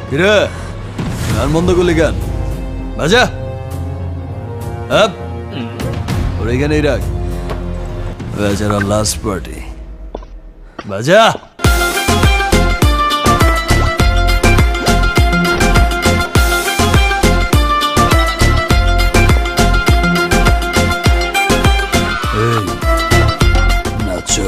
কিরে গান বন্ধ করলি গান বাজা আপ ওর এখানেই রাখ বেচারা লাস্ট পার্টি বাজা নাচো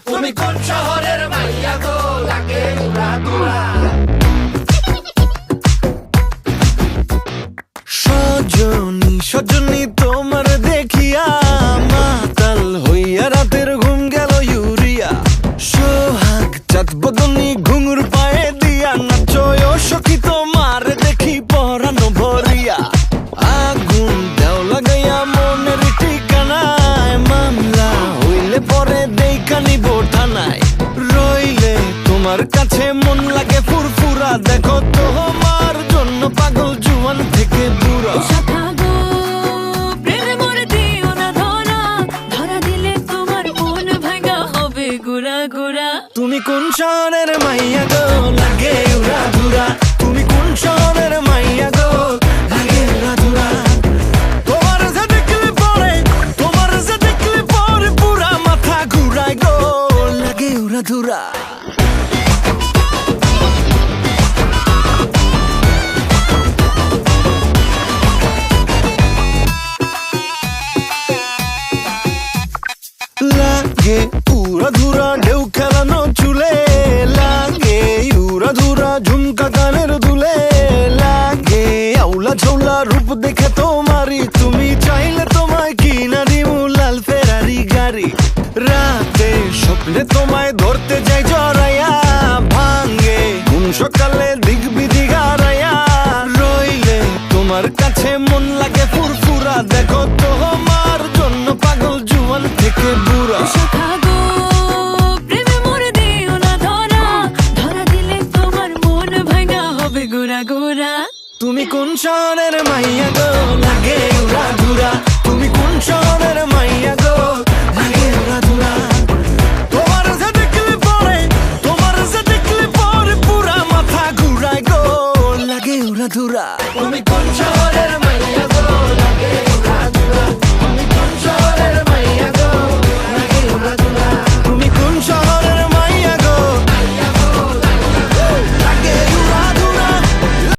তুমি কোন শহরের মাইয়া গো লাগে উড়া দুরা সজনী সজনী তোমার দেখিয়া মাতাল হইয়া রাতের ঘুম গেল ইউরিয়া সোহাগ চাঁদ বদনী ঘুঙুর পায়ে দিয়া নাচয় সখী তোমার দেখি পরানো ভরিয়া আগুন দেও লাগাইয়া মনের ঠিকানায় মামলা হইলে পরে দেইখানি বোঠানায় রইলে তোমার কাছে মন লাগে ফুরফুরা দেখো তোমার জন্য পাগল জুয়ান থেকে বুড়া তুমি কোন শহরের মাইয়া গো লাগে উড়া ধুরা তুমি কোন শহরের মাইয়া গো লাগে উড়া ধুরা তোমার যে দেখলে পরে পুরা মাথা ঘুরায় গো লাগে উড়া ধুরা লাগে উড়া ধুরা ঢেউ খেলানো চুলে লাগে তোমায় ধরতে যাই জড়াইয়া ভাঙ্গে কোন সকালে দিক বিদিক হারাইয়া রইলে তোমার কাছে মন লাগে ফুরফুরা দেখো তোমার জন্য পাগল জুয়ান থেকে বুড়া সখা গো, প্রেমে মোরে দিও না ধরা, ধরা দিলে তোমার মন ভাঙা হবে গোরা গোরা। তুমি কোন শহরের মাইয়া গো লাগে উড়া ধুরা তুমি কোন শহরের মাইয়া গো লাগে উড়া ধুরা তোমার যে দেখলে পরে পুরা মাথা ঘুরায় গো লাগে উড়া ধুরা